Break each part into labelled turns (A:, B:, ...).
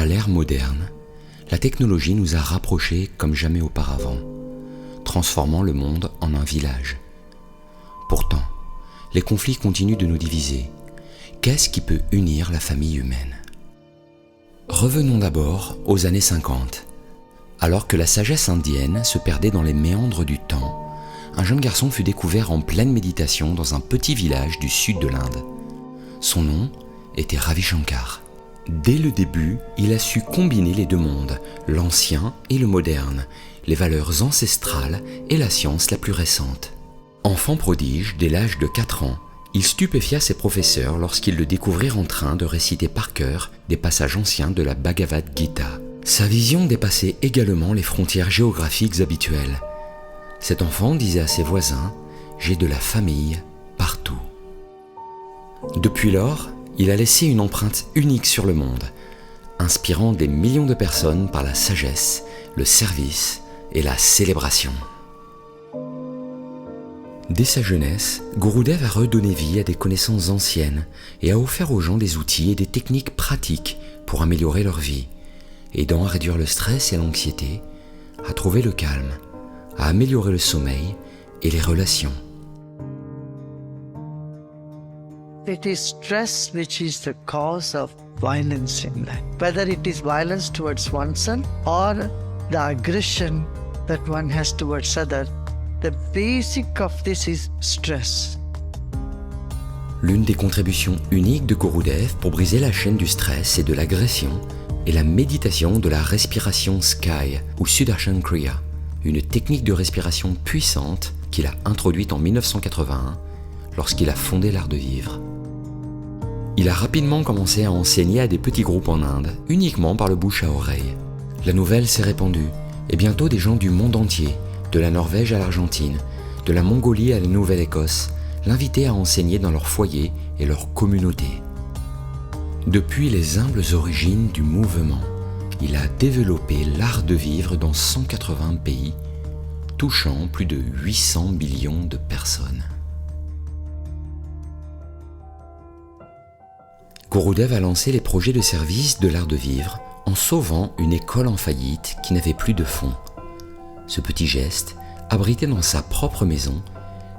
A: À l'ère moderne, la technologie nous a rapprochés comme jamais auparavant, transformant le monde en un village. Pourtant, les conflits continuent de nous diviser. Qu'est-ce qui peut unir la famille humaine ? Revenons d'abord aux années 50. Alors que la sagesse indienne se perdait dans les méandres du temps, un jeune garçon fut découvert en pleine méditation dans un petit village du sud de l'Inde. Son nom était Ravi Shankar. Dès le début, il a su combiner les deux mondes, l'ancien et le moderne, les valeurs ancestrales et la science la plus récente. Enfant prodige, dès l'âge de 4 ans, il stupéfia ses professeurs lorsqu'ils le découvrirent en train de réciter par cœur des passages anciens de la Bhagavad Gita. Sa vision dépassait également les frontières géographiques habituelles. Cet enfant disait à ses voisins « J'ai de la famille partout ». Depuis lors, il a laissé une empreinte unique sur le monde, inspirant des millions de personnes par la sagesse, le service et la célébration. Dès sa jeunesse, Gurudev a redonné vie à des connaissances anciennes et a offert aux gens des outils et des techniques pratiques pour améliorer leur vie, aidant à réduire le stress et l'anxiété, à trouver le calme, à améliorer le sommeil et les relations.
B: It is stress which is the cause of violence in life. Whether it is violence towards oneself or the aggression that one has towards others, the basic of this is stress.
A: L'une des contributions uniques de Gurudev pour briser la chaîne du stress et de l'agression est la méditation de la respiration Sky ou Sudarshan Kriya, une technique de respiration puissante qu'il a introduite en 1981 lorsqu'il a fondé l'art de vivre. Il a rapidement commencé à enseigner à des petits groupes en Inde, uniquement par le bouche à oreille. La nouvelle s'est répandue, et bientôt des gens du monde entier, de la Norvège à l'Argentine, de la Mongolie à la Nouvelle-Écosse, l'invitaient à enseigner dans leur foyer et leur communauté. Depuis les humbles origines du mouvement, il a développé l'art de vivre dans 180 pays, touchant plus de 800 millions de personnes. Gurudev a lancé les projets de service de l'art de vivre en sauvant une école en faillite qui n'avait plus de fonds. Ce petit geste, abrité dans sa propre maison,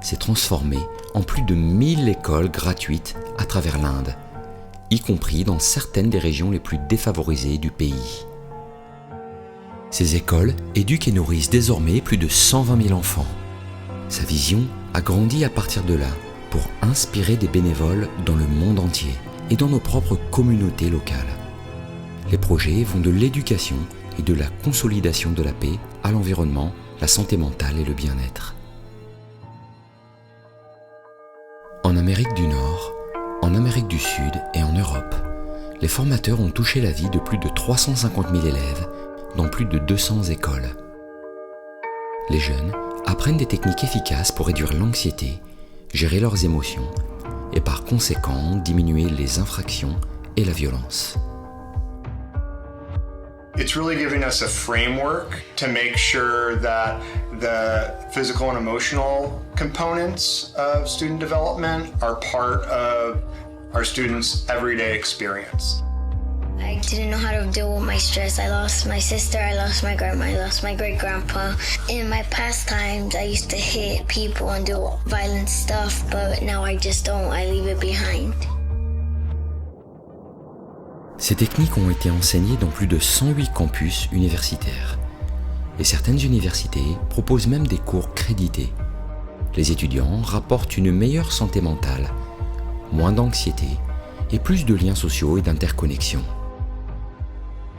A: s'est transformé en plus de 1000 écoles gratuites à travers l'Inde, y compris dans certaines des régions les plus défavorisées du pays. Ces écoles éduquent et nourrissent désormais plus de 120 000 enfants. Sa vision a grandi à partir de là pour inspirer des bénévoles dans le monde entier et dans nos propres communautés locales. Les projets vont de l'éducation et de la consolidation de la paix à l'environnement, la santé mentale et le bien-être. En Amérique du Nord, en Amérique du Sud et en Europe, les formateurs ont touché la vie de plus de 350 000 élèves dans plus de 200 écoles. Les jeunes apprennent des techniques efficaces pour réduire l'anxiété, gérer leurs émotions et par conséquent diminuer les infractions et la violence.
C: It's really giving us a framework to make sure that the physical and emotional components of student development are part of our students' everyday experience.
D: I didn't know how to deal with my stress. I lost my sister, I lost my grandma, I lost my great-grandpa. In my past times, I used to hit people and do violent stuff, but now I just don't. I leave it behind.
A: Ces techniques ont été enseignées dans plus de 108 campus universitaires. Et certaines universités proposent même des cours crédités. Les étudiants rapportent une meilleure santé mentale, moins d'anxiété et plus de liens sociaux et d'interconnexion.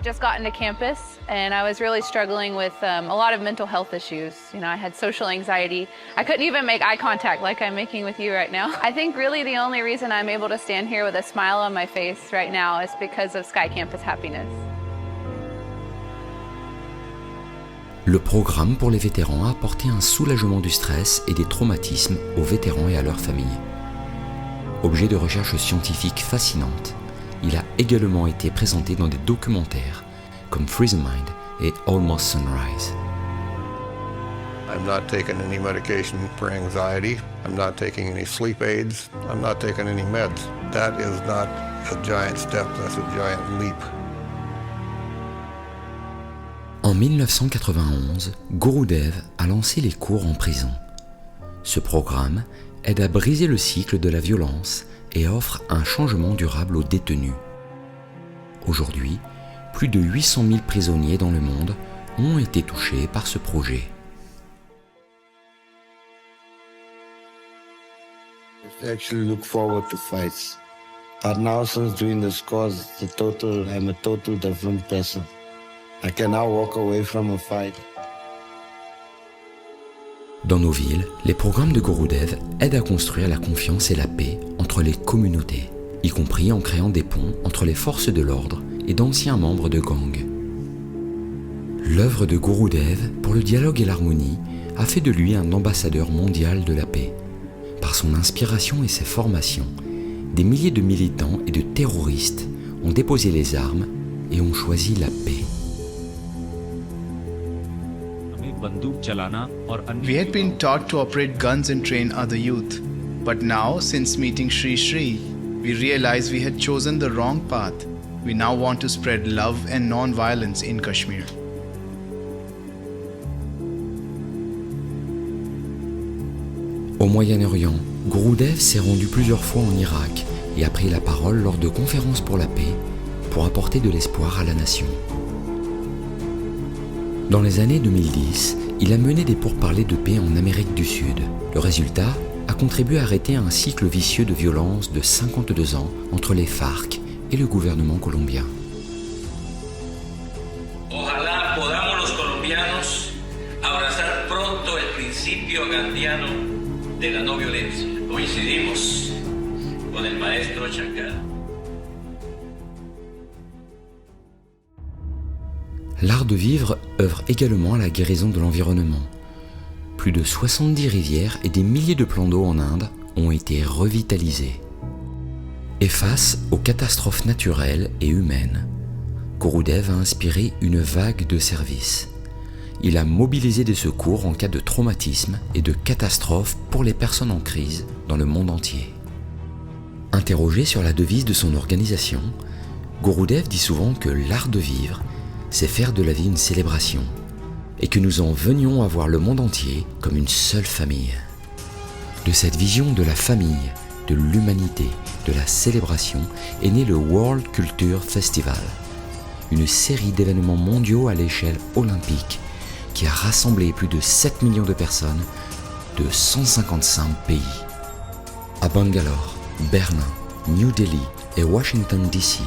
E: Just got into campus and I was really struggling with a lot of mental health issues. You know, I had social anxiety. I couldn't even make eye contact like I'm making with you right now. I think really the only reason I'm able to stand here with a smile on my face right now is because of Sky Campus Happiness.
A: Le programme pour les vétérans a apporté un soulagement du stress et des traumatismes aux vétérans et à leurs familles. Objet de recherche scientifique fascinante, il a également été présenté dans des documentaires comme Freeze a Mind et Almost Sunrise.
F: I'm not taking any medication for anxiety. I'm not taking any sleep aids. I'm not taking any meds. That is not a giant step, that's a giant leap.
A: En 1991, Gurudev a lancé les cours en prison. Ce programme aide à briser le cycle de la violence et offre un changement durable aux détenus. Aujourd'hui, plus de 800 000 prisonniers dans le monde ont été touchés par ce projet.
G: I actually look forward to fights. But now since doing this course, I'm a total different person. I can now walk away from a fight.
A: Dans nos villes, les programmes de Gurudev aident à construire la confiance et la paix entre les communautés, y compris en créant des ponts entre les forces de l'ordre et d'anciens membres de gangs. L'œuvre de Gurudev pour le dialogue et l'harmonie a fait de lui un ambassadeur mondial de la paix. Par son inspiration et ses formations, des milliers de militants et de terroristes ont déposé les armes et ont choisi la paix.
H: We had been taught to operate guns and train other youth. But now, since meeting Sri Sri, we realized we had chosen the wrong path. We now want to spread love and non-violence in Kashmir.
A: Au Moyen-Orient, Gurudev s'est rendu plusieurs fois en Irak et a pris la parole lors de conférences pour la paix pour apporter de l'espoir à la nation. Dans les années 2010, il a mené des pourparlers de paix en Amérique du Sud. Le résultat a contribué à arrêter un cycle vicieux de violence de 52 ans entre les FARC et le gouvernement colombien.
I: Ojalá podamos los colombianos abrazar pronto el principio gandiano de la no violencia. Coincidimos con el maestro Chankar.
A: L'art de vivre œuvre également à la guérison de l'environnement. Plus de 70 rivières et des milliers de plans d'eau en Inde ont été revitalisés. Et face aux catastrophes naturelles et humaines, Gurudev a inspiré une vague de services. Il a mobilisé des secours en cas de traumatisme et de catastrophe pour les personnes en crise dans le monde entier. Interrogé sur la devise de son organisation, Gurudev dit souvent que l'art de vivre, c'est faire de la vie une célébration et que nous en venions à voir le monde entier comme une seule famille. De cette vision de la famille, de l'humanité, de la célébration est né le World Culture Festival, une série d'événements mondiaux à l'échelle olympique qui a rassemblé plus de 7 millions de personnes de 155 pays. À Bangalore, Berlin, New Delhi et Washington DC,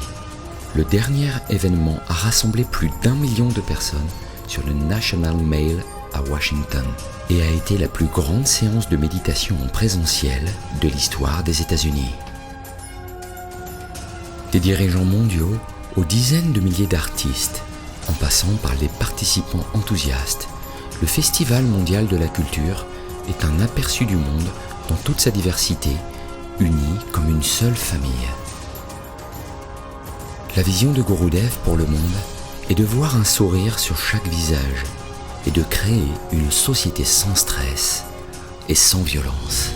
A: le dernier événement a rassemblé plus d'1 million de personnes sur le National Mall à Washington et a été la plus grande séance de méditation en présentiel de l'histoire des États-Unis. Des dirigeants mondiaux aux dizaines de milliers d'artistes, en passant par les participants enthousiastes, le Festival mondial de la culture est un aperçu du monde dans toute sa diversité, unis comme une seule famille. La vision de Gurudev pour le monde est de voir un sourire sur chaque visage et de créer une société sans stress et sans violence.